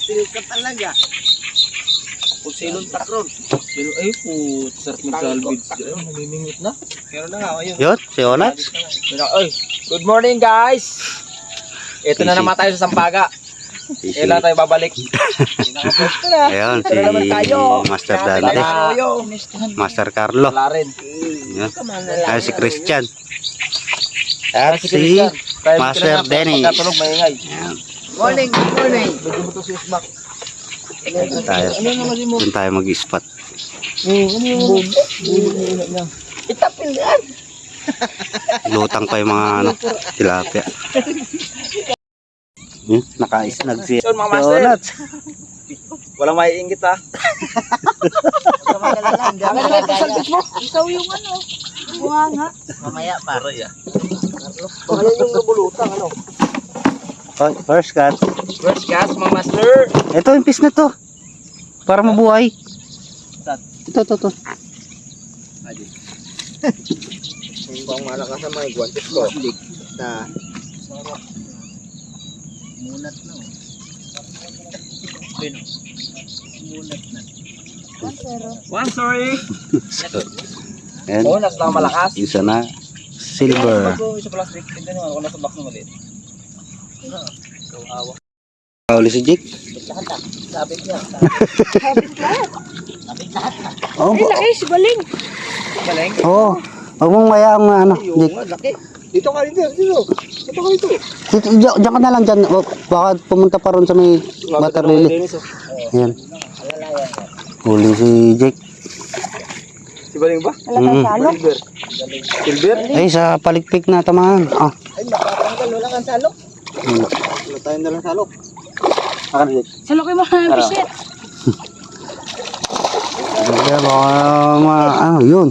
Silip ka talaga. Kung silong takron. Pero ay po, sarap mag-salvage. Ay, namimingot na. Meron na nga, ayun. Yun, si Onats. Ay, good morning guys! Ito na naman tayo sa Sampaga. Kailan tayo babalik? Pinaka-pwesto na. Ayun, Ito na naman tayo. si Master Dante. Master Carlo. Wala rin. Yun. Ay, si Christian. At si Christian. Private Master ka na, Dennis. pagkatulog maingay. Ayan. Morning, good morning. Bigyan mo to si Usbak. Tayo. Ano naman mo? Doon tayo mag-spot. Ano yung niya? Itapin yan. Lutang pa yung mga ano, tilapia. Nakaisnag si Yun, mga master. Onats. Walang maiingit ha. Isaw yung ano, bunga nga. Mamaya pa. Baka yan yung nabulutang ano. Oh, first cut. First cast mga master. Ito yung piece na to. Para mabuhay. Ito. Yung bang malakas sa mga guwantes ko. Na. Munat na. Munat na. One, sorry. Ayan. Oh, nasa lang malakas. Isa na. Silver. Bago sa plastic, tignan mo ako nasa box na maliit. Kauli si Jake. Sabit niya. Oh, Ay, laki, si Baling. Galing. oh. Huwag mong mayaang ano, Yung Jake. laki. Dito ka dito. Dito ka dito. Diyan ka na lang dyan. Oh, baka pumunta pa ron sa may water lily. Ayan. Huli si Jake. Si Baling ba? Wala kang salok. Silver. Silver? Ay, sa palikpik na tamaan. Ah. Ay, makatanggal. Wala kang salok. Wala tayong dalang salok. Akan Jake. Salokin mo na yung bisit. Kaya baka ano, yun.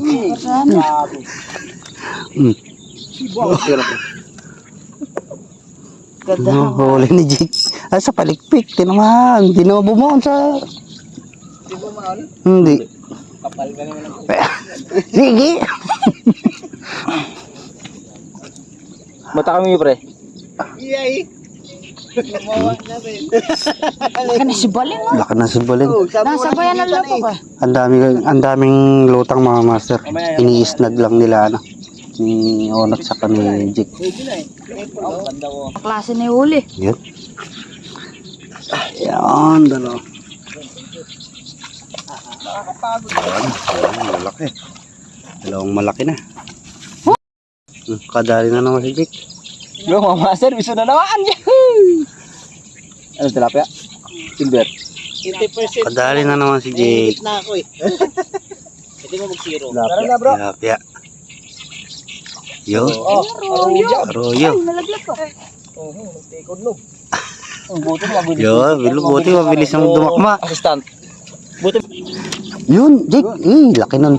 Huli ni Jake. Ay, sa palikpik. Tinamaan. Hindi na bumaon sa... Di ba mahal? Hindi. Kapal ka naman ang Sige. Mata kami pre. iyay. Gumawa na rin. Laki na si Baling, oh. Laki na si Baling. Nasa bayan ng loob ko. Ang daming lutang mga master. Iniisnag lang nila ano. Ni Onat sa ni Jake. Pwede na eh. Banda ko. Klase na yung huli. Yan. Yan, dalawa. Yan, malaki. Dalawang malaki na. Kadali na naman si Jake. Yo, mga master, biso na naman. Yahoo! Ano tilapia? Silver. 80% Kadali na naman si Jake. na ako eh. Pwede mo mag-zero. Tara na bro. Tilapia. Yo, Arroyo. arroyo. Ay, nalaglag ko. Tikod no. Ang buto na mabilis. Yo, buti mabilis ang dumakma. Assistant. Yun, Jake. Laki nun.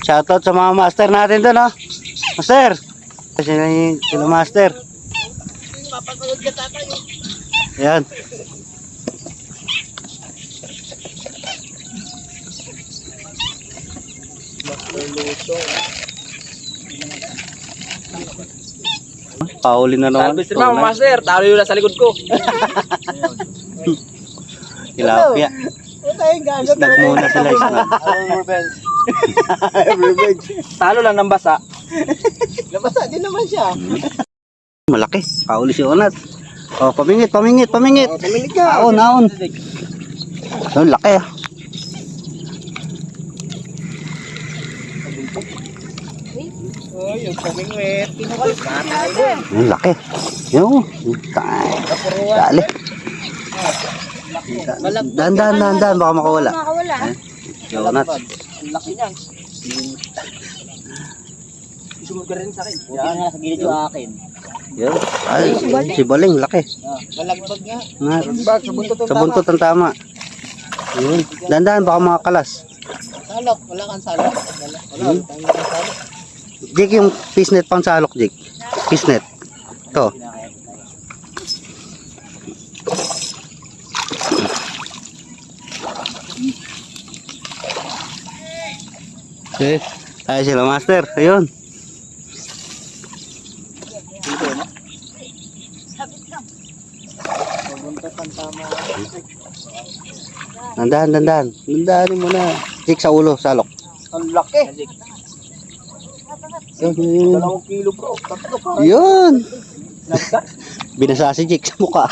Shoutout sa mga master natin doon, ha? Master! Sino master? Mapapagod ka tatay. Yan. Pauli na naman. Salvage naman mga master, talo yun sa likod ko. Tilapia. Wala yung gagawin. Isnag muna sila, isnag. Revenge. Talo lang ng basa. Nabasa din naman siya. Malaki. Pauli si Onat. Oh, pamingit. Pamilig ka. Naon. Oh, laki, ah. Oh, yung pamingwit. Ang laki. Yo. Dali. Dahan. Baka makawala. Makawala. Si Onat. Ang laki niyan. Sumunod ka rin sa akin. Yan nga, sa gilid yung akin. Yo. Ay, si Baling. Laki. Balagbag nga. Nga. Sa buntot ang tama. Yun. Dahan, baka makakalas. Salok. Wala kang salok. Wala kang salok. Jake, yung fishnet pang salok, Jake. Fishnet. Ito. Okay. Ay sila, master. Ayun. Buntasan tama. Dandahan, dandahan. Dandahanin mo na. Jake sa ulo, salok. Ang laki. Yun, yun, yun. 2 kilo bro. Tatlo pa. Yun. Nagka. Binasa si Jake sa mukha.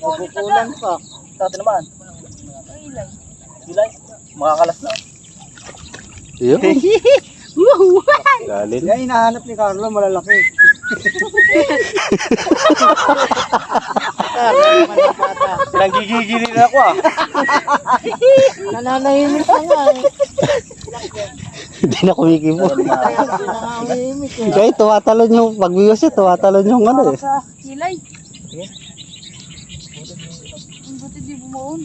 Nabukulan pa. Dati naman. Bilay. Makakalas na. Yun. Galing. Yan hinahanap ni Carlo, malalaki. Pinanggigigilin ako ah. Nananahimik na nga eh. Hindi na kumikibo. Nananahimik eh. Kaya tuwatalon yung, pag views siya, tuwatalon yung ano eh. Sa kilay. Ang buti di bumuon.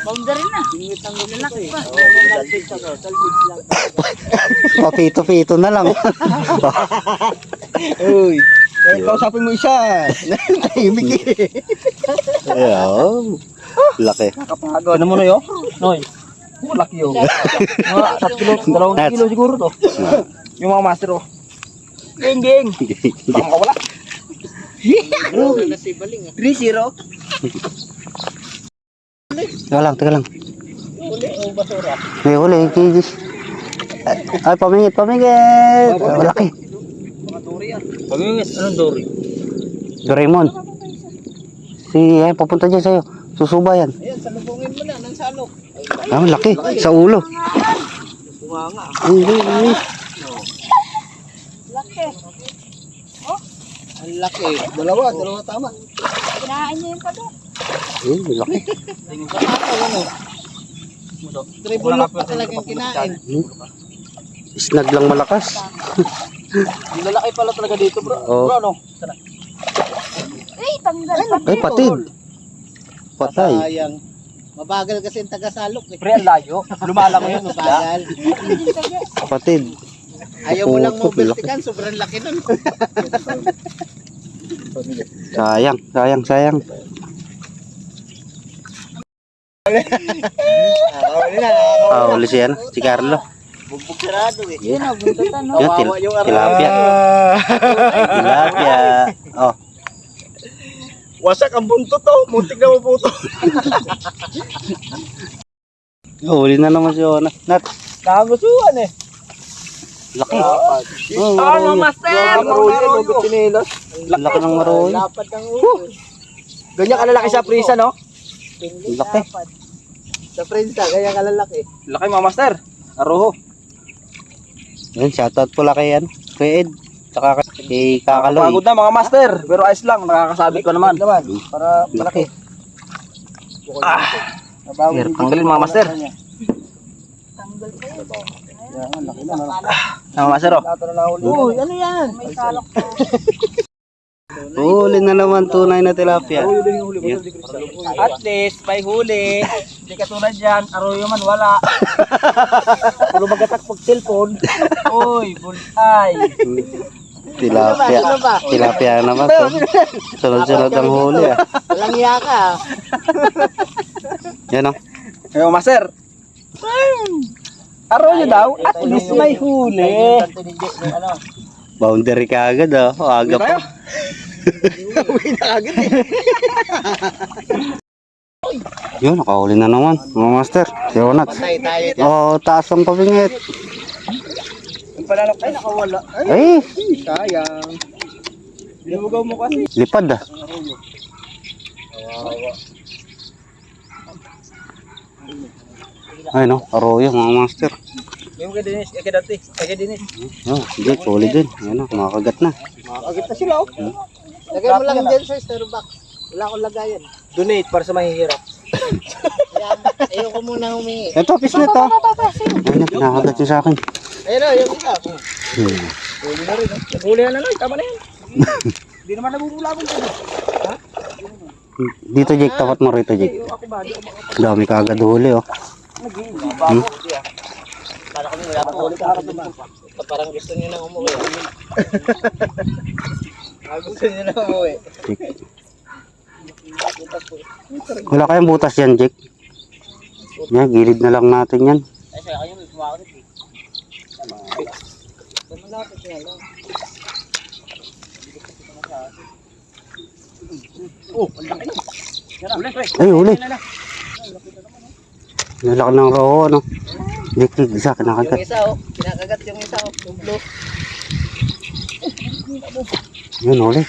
Boundary na. Lalaki pa. Papito-pito na lang. Uy, kaya kausapin mo isa. Tahimik eh. Ayun. Laki. Nakapagod. Ano mo na yun? Noy. Malaki yun. Mga 3 kilo, 2 kilo siguro to. Yung mga master oh. Geng, geng. Baka makawala. Bro, nasi baling ah. 3-0. Teka lang. Uli o basura. May huli, kigis. Ay, pamingit. Malaki. Mga turi yan. Pagingit, anong dory? Doraemon. Si, papunta dyan sa'yo. Susuba yan. Ayan, salubungin mo na ng salok. Ah, laki. Sa ulo. Bunga nga. Ay. Laki. Ang laki. Dalawa tama. Kinain niya yung kado. Laki. Tribulok pa talagang kinain. Snag lang malakas. Lalaki pala talaga dito bro. Oo. Bro, ano? Ay, tanggal pa. Ay, patid. Patay. Sayang. Mabagal kasi yung taga-salok eh. Pre, ang layo. Lumalang yun. Mabagal. Patid. Ayaw mo lang Puto, mobiltikan, sobrang laki nun. Sayang. Huli siya, si Carlo. Bugbog sarado eh. Yun o, buntutan no. Yun, Kawawa yung tilapia. Tilapia. Oh, Wasak ang buntot to. Muntik na maputo. huli na naman si Ona. Nat, Nakagustuhan eh. laki. Ano, Maroyo. master? Maroyo. Laki ng maroyo. Lapad ng ulo. Ganyan kalalaki sa prisa, no? Laki. Sa prinsa, kaya kalalaki. Laki mga master. Aroho. Yun, shoutout pala kay Ed. Tsaka kay Kakaloy. Pagod na mga master. Pero ayos lang. Nakakasabit ko naman. Para Laki. Hirap tanggalin mga master. Tanggal pa yun. Yan, laki na. Mga master, oh. Uy, ano yan? May salok pa. Huli na naman tunay na tilapia. At least, may huli. Hindi katulad yan. Aroyo man, wala. Puro magatak pag cellphone. Uy, bulay. Tilapia. Ano ba? Tilapia naman. Sunod-sunod ang huli ah. Walang iya ka. Yan oh. Ayo, master. Aroyo daw. At least may huli. Boundary ka agad ah. O, aga pa. Uwi na agad eh. Yun, nakahuli na naman. Mga master. Si Onat. Patay tayo dyan. Oh, taas ang pabingit. Ang palalok ay nakawala. Ay, Sayang. Dinugaw mo kasi. lipad ah. Ay no, aroyo mga master. Yung kay Dennis, kay Dati, kay Dennis. Oh, Jake, huli din. Yan oh, makakagat na. Makakagit na sila, oh. Lagay mo lang dyan sa Starbucks. Wala akong lagayan. Donate para sa mahihirap. Kaya ayoko muna humingi. Ito, fish net oh. Ayun, nakakagat niya sa akin. Ayun o, yung isa. Huli na rin, oh. Huli na lang, tama na yan. Hindi naman nabubulabong ko. Ha? Dito Jake, tapat mo rito Jake. Ako ba? Di ako Dami kagad huli oh. bago. Para kami wala akong huli ka. Parang gusto niyo nang umuwi. Gusto niyo nang umuwi. Wala kayang butas yan Jake. Yan, gilid na lang natin yan. Ay, sa'yo kayo may kumakot eh. Malapit nga lang. Oh, ang laki. Yan na, pre. Ay, huli. Yan na. Nalaki ng roho, no? Dikig isa, Yung kinakagat. isa oh, kinakagat yung isa oh, yung blue. Yun, huli.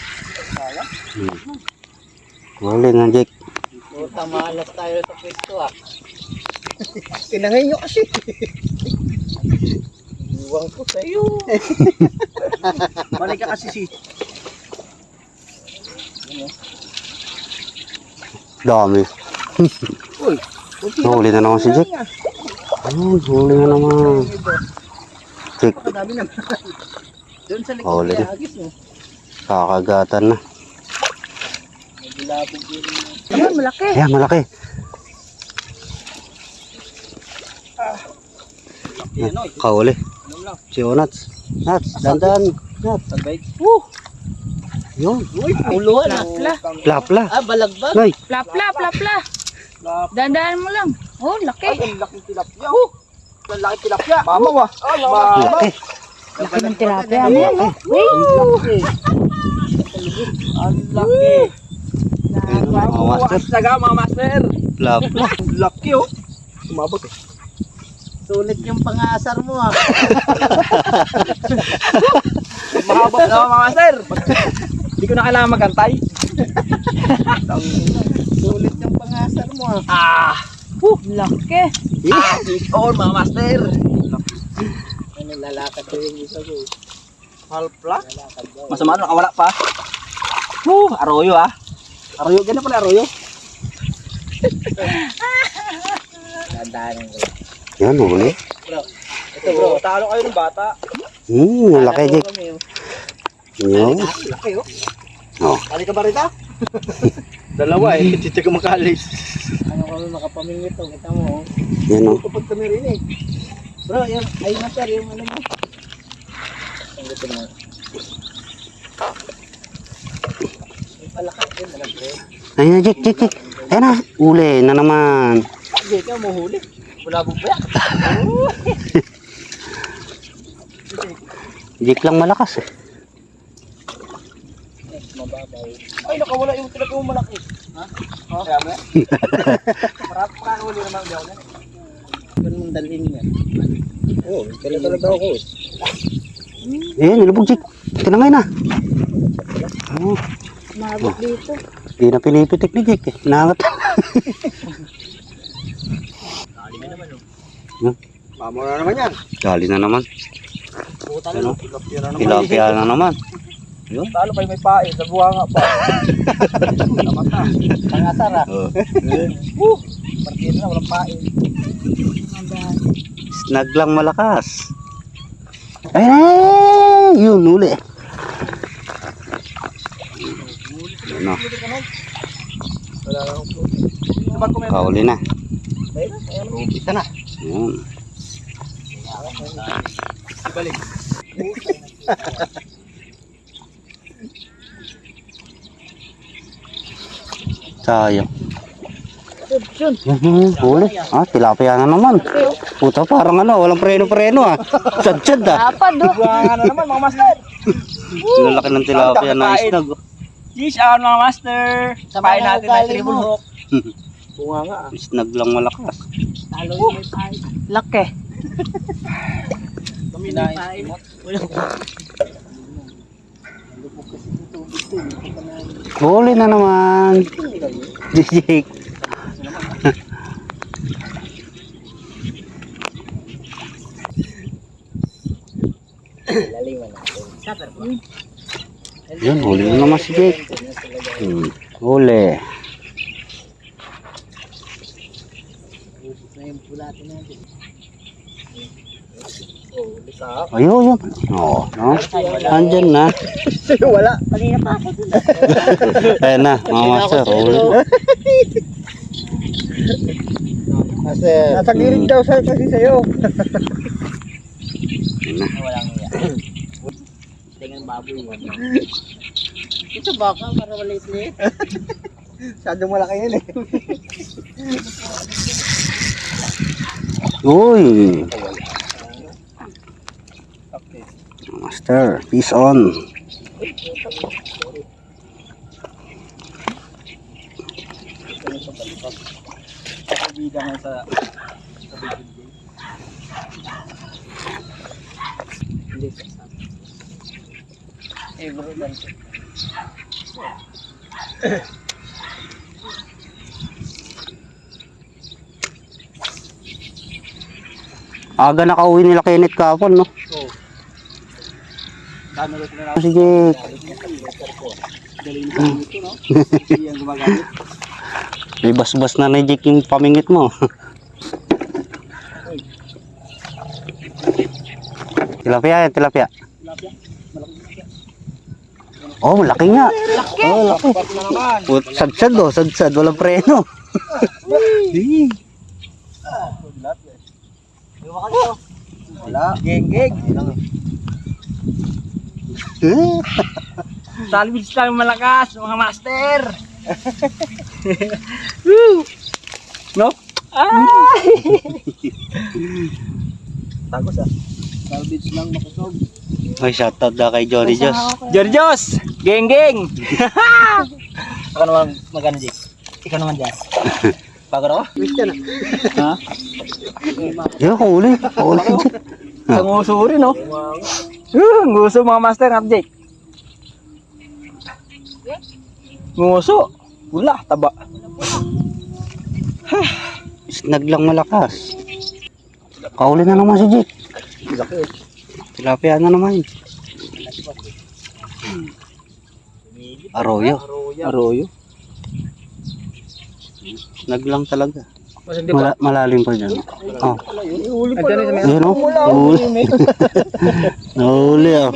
Huli nga, Jake. Puta, malas tayo sa pwesto ah. Tinangay nyo kasi. Iwan ko sa'yo. Balik ka kasi si... Dami. Uy, Huli na naman si Jake. Ayun, huli na naman. Jake, Dami naman. Doon sa likod Huli niya, na. agis mo. kakagatan na. May bilabog yun. Ayun, malaki. Ayan, malaki. Yan o. Kahuli. Anong lang? Si Onats. Nats, dandan. Nats. Tagbay. Yun. Uy, Puluhan ah. Plapla. Plapla. Ah, balagbag. Nay, Plapla, plapla. Lap. Dandaan mo lang. Oh, Ay, laki. ang laking tilapia. Ang laking tilapia. Mama wa. laki. Laki ng tilapia mo. Ang laki. Ayun, mga master. Talaga mga master. Plapla. Ang laki oh. Sumabot eh. Sulit yung pangasar mo ah. Mahaba na mga master. Hindi ko na kailangan magantay. Sulit yung pangasar mo ah. Ah. Laki. Ah, fish on mga master. Ano, lalakad ko yung isa ko. Halpla. Lalakad ko. Masama na nakawala pa. Arroyo ah. Arroyo, ganyan pala arroyo. Dandanan ko lang. Yan, huli. Bro, Ito bro, talo kayo ng bata. Malaki, Jake. kami oh. Yun. Laki oh. Oh. Kali ka ba rita? Dalawa eh, hindi ka makalis. Ano kami makapamingit oh. Kita mo oh. Yan, oh. Kapag kami rin eh. Bro, yung, ay master, yung ano mo. Ang gusto mo. Yung palakas din, alam bro. Ayun na, Jake, Jake, Jake. Ayan na. Uli na naman. Hindi ka mahuli. Wala bang bayak. Jake lang malakas eh. Mababaw. Ay, nakawala yung tilapia mo malaki. Ha? Kaya mo yan? Parang huli naman ulit ako yan. Ganun mong dalhin yan. Oo, talaga ako. Ayun, nilubog, Jake. Tinangay na. Oh, Mabot dito. di na pinipitik ni Jake eh. Nangat. Mamo na naman yan. Dali na naman. Puta Ano? tilapia na naman. Tilapia na naman. Talo kayo may pae, sa buha nga pa. Tamat na. Pangasar ah. Partida na, walang pae. Snag lang malakas. Ay, yun, uli. Ano, Wala na akong puti. Diba kung may kahuli na. Kita na. Yun. Ibalik. Sayang. Yun. Huli. Ah, tilapia na naman. Puta, parang ano, walang preno-preno ah. Sad-sad ah. Lapad oh. Buwangan na naman mga master. Lalaki ng tilapia na isnag. Yes, mga master. Sama Pain na natin na ugali triple mo. hook. Bunga nga ah. Isnag lang malakas. Talo yung may pahay. Laki. Kinain. Huli na naman. Jake. Laliman natin. Yun, huli na naman si Jake. Huli. Ubus na yung pulatin natin. Ayun, yun. Oo, no? Andyan na. Wala. Kanina pa ako dun. Ayan na, mga master. Huli. Master. Nasa girig daw sa kasi sa'yo. Ayan na. Walang iya. Tingnan baboy mo. Ito baka para maliit-liit. Masyadong malaki yun eh. Uy. Okay. Master, peace on. Bida nga sa Aga nakauwi nila Kenneth kahapon, no? Kano rin na Si Jake. galing na ito, no? Hindi yan gumagamit. May bas-bas na ni Jake yung pamingit mo. Tilapia yan, tilapia. Oh, malaki nga. Oh, laki. Pat na naman. Sadsad oh, sadsad. Walang preno. Wala. Geng-geng. Salvage tayo malakas, mga master. Woo! No? Tagos ah. Salvage lang makusog. Ay, shoutout na kay Johnny Jos. Georgios! Geng-geng! Ako naman magana, Jake. Ikaw naman dyan. Pagod ako? Christian ah. Ha? Yo, huli. Huli si Jake. Ang uso rin, no? Ang uso mga master, at Jake. Nguso. Wala, taba. Snag lang malakas. Kauli na naman si Jake. Laki. Tilapia na naman. Arroyo. Arroyo. Snag lang talaga. Mas hindi pa. Malalim pa dyan. Oh. Uli pa lang. Yun oh. Huli. Nahuli ah.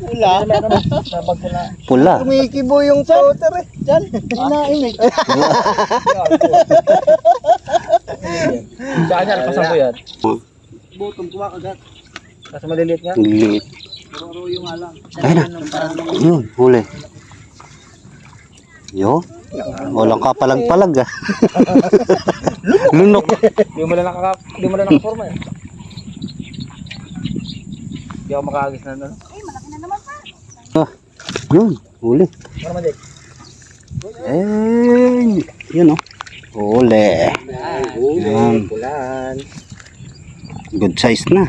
Wala. Nabag ko na. Pula. Kumikibo yung floater eh. Diyan. Hinaimik. Saan yan? Pasan ko yan. Bottom kumakagat. Kasi maliliit nga. Liit. Puro arroyo nga lang. Ayun na. Yun, huli. Yo. Walang kapalag-palag ah. Lunok. Di mo lang nakaforma eh. Di ako makagis na doon. Ah, yun, huli. Ano naman, Jake? Eh, yun oh. Huli. Yan. Pulan. Good size na.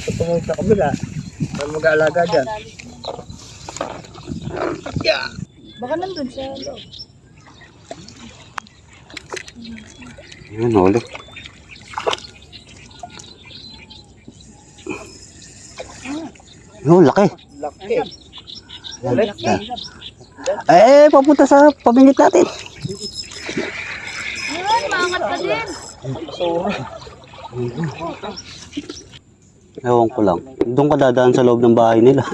Ito mo sa kabila. Saan mag-aalaga dyan? Baka nandun siya. Yun, huli. Yun, laki. Laki. Yan. Eh, papunta sa pamingit natin. Yun, maangat ka din. Ewan ko lang. Doon ka dadaan sa loob ng bahay nila.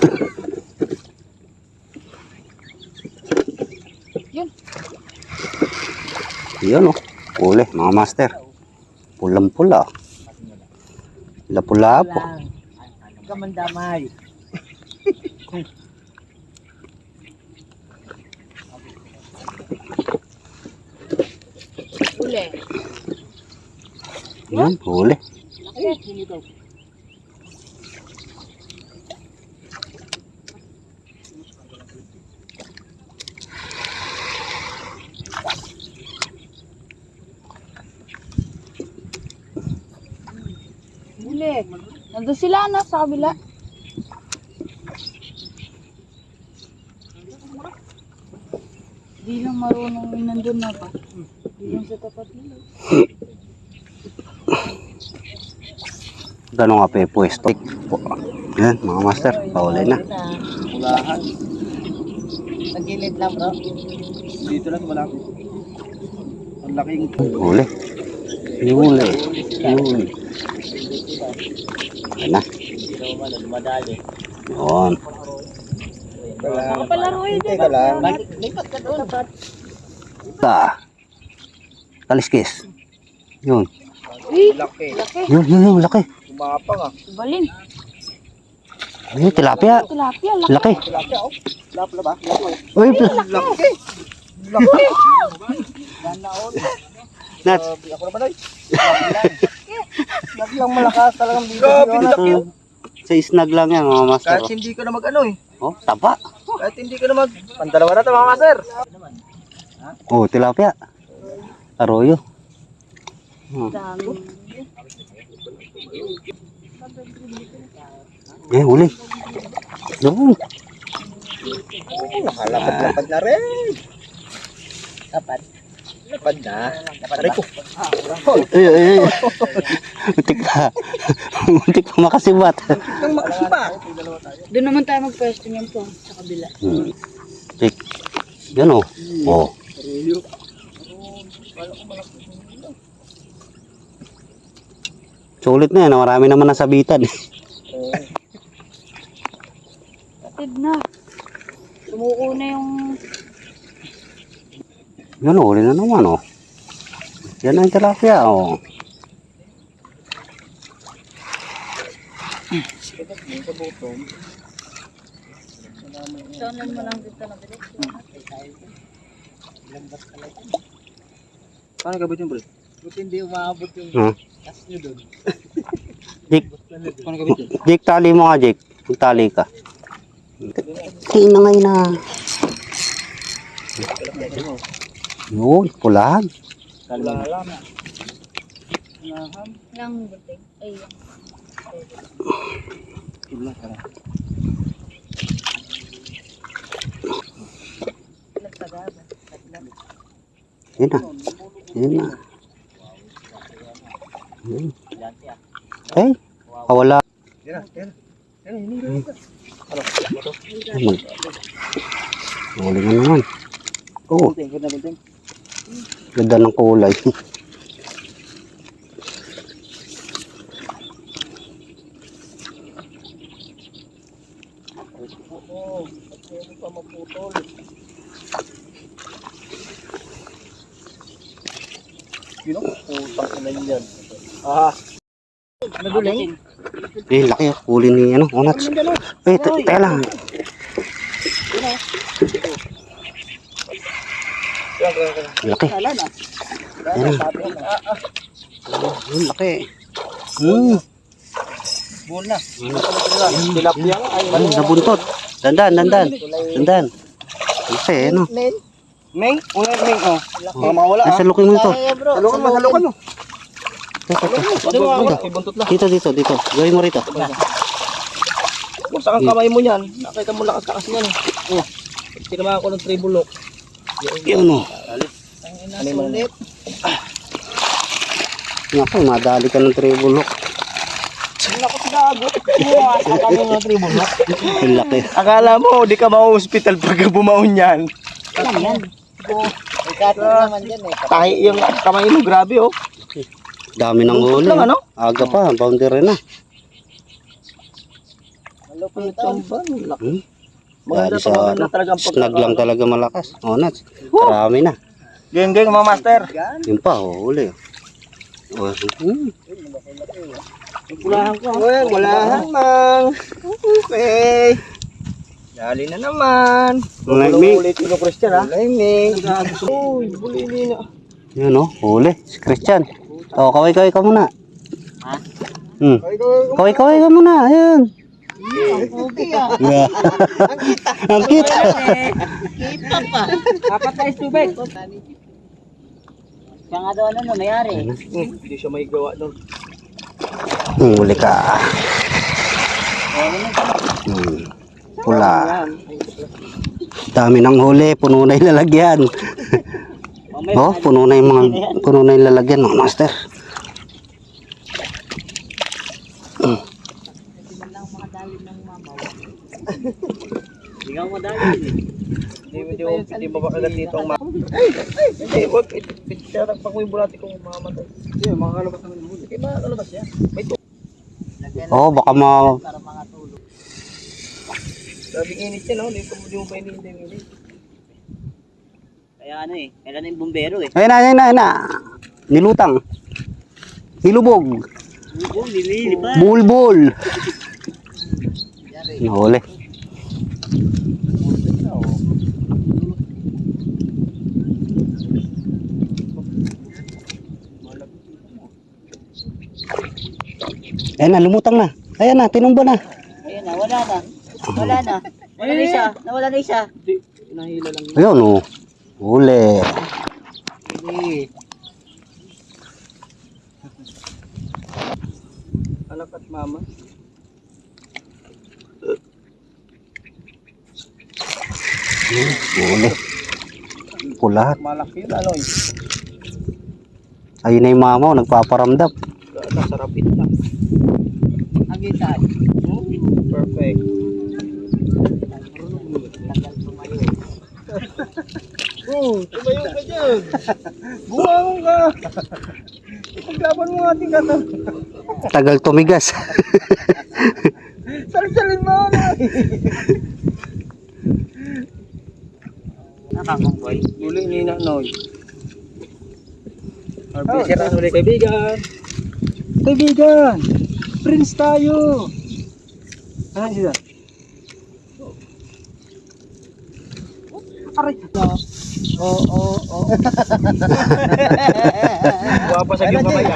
Yun. Yun oh. Huli, mga master. Pulang-pula. Lapu-lapo. Kamandamay. Uli. Yan, huli. Uli. Nandun sila na sa kabila. Di lang marunong yung nandun na ba? Di lang sa tapat nila. Gano'n nga pa pwesto. Yan, mga master. Pauli na. Ulahan. Nagilid lang, bro. Dito lang, wala. Ang laking... Huli. Huli. Huli. Yan na. Yun. Kapalaro yun. Teka lang. Lipat ka doon. Kaliskis. Yun. Laki. Yun, laki. Kumapang ah. Baling. Yun, tilapia. Tilapia. Laki. Laki oh. Lap ba? Uy, Laki. Laki. Ganaon. Nats. Ako naman ay. Snag lang malakas talagang dito. Grabe laki. Sa snag lang yan mga master. Kahit hindi ko na mag-ano eh. Oh, taba. Kahit hindi ko na mag... Pandalawa na ito mga master. Oh, tilapia. Arroyo. Dami. Eh, huli. Doon. Nakalapad-lapad na rin. Dapat. Lapad na. Aray ko. Ay, ay, ay. Muntik na. Muntik pa makasibat. Ang makasipa. Doon naman tayo magpwesto niyan po sa kabila. Tik. Yan oh. Oh. Sulit na yan. Marami naman nasabitan. Atid na. Sumuko na yung... Yan oh. Huli na naman oh. Yan ang tilapia oh. Sonan mo lang dito na bilis. Paano gabit yung bro? Buti hindi umabot yung Huh? kas nyo doon. Jake. Paano gabit yun? Jake, tali mo nga Jake. Tali ka. Tingin na ngayon na. Yun, pulaan. Kalalam. Lang buting. Ay, nagpagaba. Yan na. Yan na. Yan. Eh, wala. Yan na. Huli na naman. Oh, Bunting, good na bunting. ganda ng kulay. Yun o? Putang ina yan. Ah. Naduling? Eh, laki. Huli ni ano, onats. Eh, teka lang. Laki. Wala na. Yan. Laki. Bull na. Tilapia nga. Ay, Ano, nabuntot. Dandan, dandan. Dandan. Laki, ano. Meng? Una Meng, oh. Mga mawala Ay, ah. salukin mo ito. Kaya bro. Salukan mo, salukan mo. Teka, teka. Ibuntot lang. Dito. Gawin mo rito. Kung saan ang kamay mo niyan, nakita mo lakas-lakas niyan. Oh. Tinama ako ng tribulok. Yun o. Ano yung ulit? Naku, madali ka ng tribulok. Naku, gago. Bumawasan ka mo ng tribulok. Ang laki. Akala mo, di ka ma-hospital pagka bumaon yan. Ano yan? May kato naman dyan eh. Tahi yung kamay mo, grabe oh. Dami ng huli. lang, ano? Aga pa, boundary na. Malupit ito. Chamban, laki. Hmm? Maganda Dahil to, maganda talaga ang snag lang talaga malakas. O, Nats. Marami na. Geng, mga master. Yun pa, huli. O, Walahan ko. Well, walahan mang. Okay. Dali na naman. Liming. Ulit yung Christian ha. Liming. Uy, bulili na. Yun o, huli. Si Christian. O, kaway-kaway ka muna. Ha? Kaway-kaway ka muna. Ayun. Yeah. Ang kita. Kita pa. Apat na istubig. Siya nga daw ano mayari. Hindi siya may gawa doon. Huli ka. Pula. Dami ng huli. Puno na yung lalagyan. Oh, puno na yung lalagyan, mga master. Hindi ka madali. Hindi mo ba kagat dito ang mga... Hindi, huwag. Pinarag pa ko yung bulati kong mamamatay. Hindi, makakalabas naman yung huli. Kaya makakalabas yan. May to. Oh, baka Para mga tulog. Sabi init yan, no? Hindi mo pa init. Kaya ano eh. Kailan yung bumbero eh. Ayun na. Nilutang. Nilubog. Oo, nililipan. Bulbul. Nahuli. Ayan na, lumutang na. Ayan na, tinumba na. Ayun na, wala na. Wala na. Wala na isa. Nawala na isa. Nahila lang. Ayun oh. Huli. Hindi. Anak at mama. Huli. Pula. Malaki yun, ano eh. Ayun na yung mama, nagpaparamdam. Nasarapit na. Agitan. Perfect. Tumayo ka dyan. Buwangon ka. Ipaglaban mo ang ating kata. Tagal tumigas. Salsalin mo na. Nakakanggoy. Uli ni Nanoy. Arbisir ang uli kaibigan. Kaibigan. Prince tayo. Ano siya? Aray. Oo. Guwapa sa gimba kaya.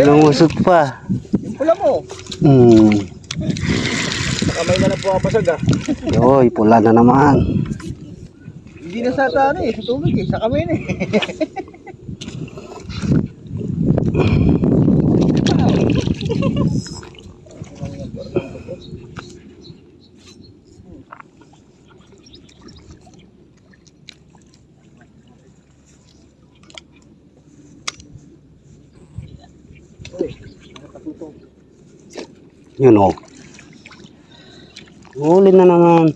Lumusot pa. Yung pula mo. Kamay na lang po ako pasag ah. Yoy, pula na naman. Hindi na sa tano eh. Sa tubig eh. Sa kamay na eh. Yun oh. Huli na naman.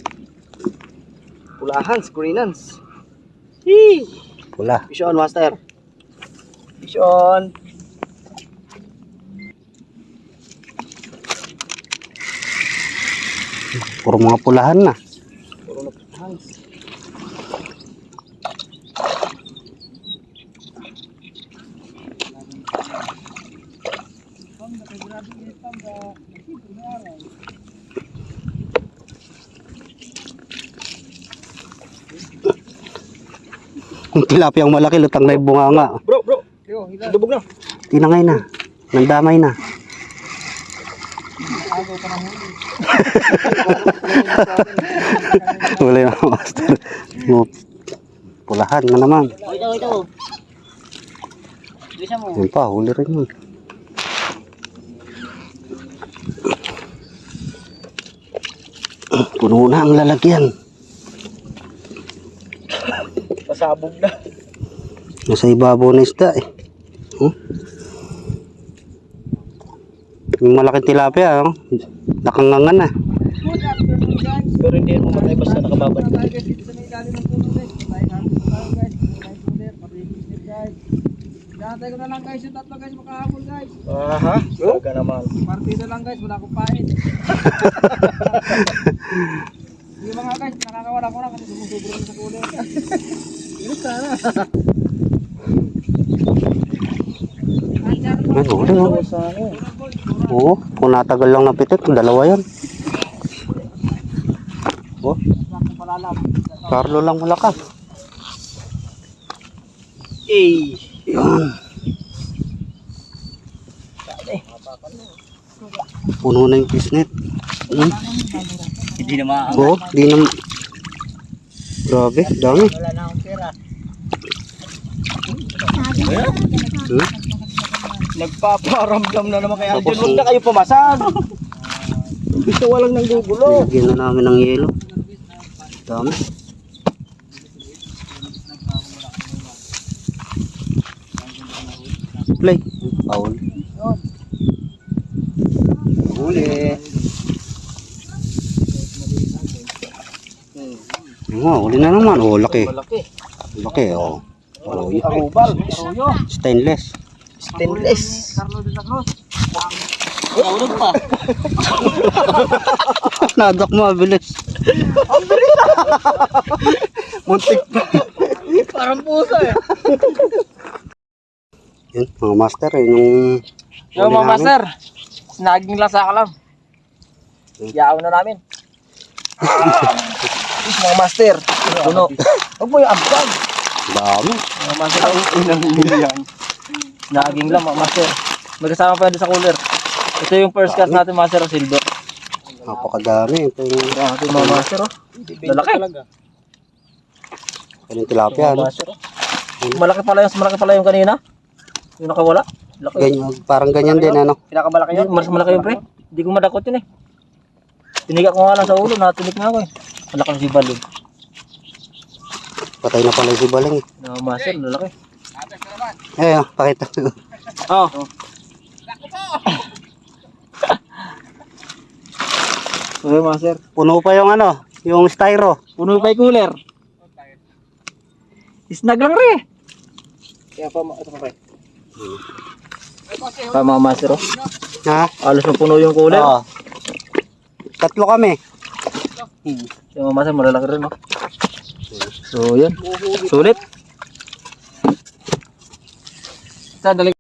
Pulahans, Koreanans. Pula. Fish on, master. Fish on. Puro mga pulahan na. Puro na pulahans. Ang tilapiyang malaki, lutang na yung bunganga. Bro. Yo, dubog na. Tinangay na. Nandamay na. Huli na master. Pulahan na naman. Ito. Bisa mo. Yun pa, huli rin yun. Puno na ang lalagyan. Pasabog na. Nasa ibabaw na isda eh. Yung malaking tilapia, nakangangan na. Pero hindi mo matay basta nakababad. Datay ko na lang guys, yung tatlo guys, makahabol guys. Aha, saga naman. Partida lang guys, wala akong pain. Yung mga guys, nakakawala ko na kasi sumusubro sa kulay. Ay, huli oh. Oo, kung natagal lang ng pitik, dalawa yan. Oh, Carlo lang malakas. Yan. Puno na yung fishnet. Hindi na maangat. Oo, di na. Grabe, dami. Wala na akong pera. Nagpaparamdam na naman kay Aljon. Huwag na kayo pumasag. Gusto walang nang gugulo. Lagyan na namin ng yelo. Dami. Play. Paul. Huli. Huli na naman. Oh, laki. Malaki. Laki, oh. Malaki. Arubal. Aruyo. Stainless. Stainless. Carlo de la Cruz. Naulog pa. Nadak mo, bilis. Muntik pa. Parang pusa eh. Yun, mga master, yun yung... Mga master. Naging lasa ka lang. Yaw na namin. Mga master. Puno. Huwag mo yung absag. Dami. Mga master. Ang inang yan. Naging lang mga master. Magkasama pa yan sa cooler. Ito yung first cast natin, master, silver. Napakadami. Ito yung, Ito yung mga master, oh. Lalaki. ito yung tilapia, ano? Master, oh. Malaki pala yung kanina. Yung nakawala. Laki. Ganyan, parang ganyan din, ano? Pinakamalaki yun? Mas malaki yun, pre. Hindi ko madakot yun eh. Tiniga ko nga lang sa ulo, natinik nga ako eh. Malaki ng sibal yun. Patay na pala yung sibaling. Na master, lalaki. Eh, pakita. Oh. Okay, master. Puno pa yung ano, yung styro. Puno pa yung cooler. Isnag lang rin. Kaya pa, ito pa pre. Pa mga master, oh. Ha? Alos na puno yung cooler. Oo. Tatlo kami. Yung mga master, malalaki rin, oh. So, yun. Sulit. Saan, dali.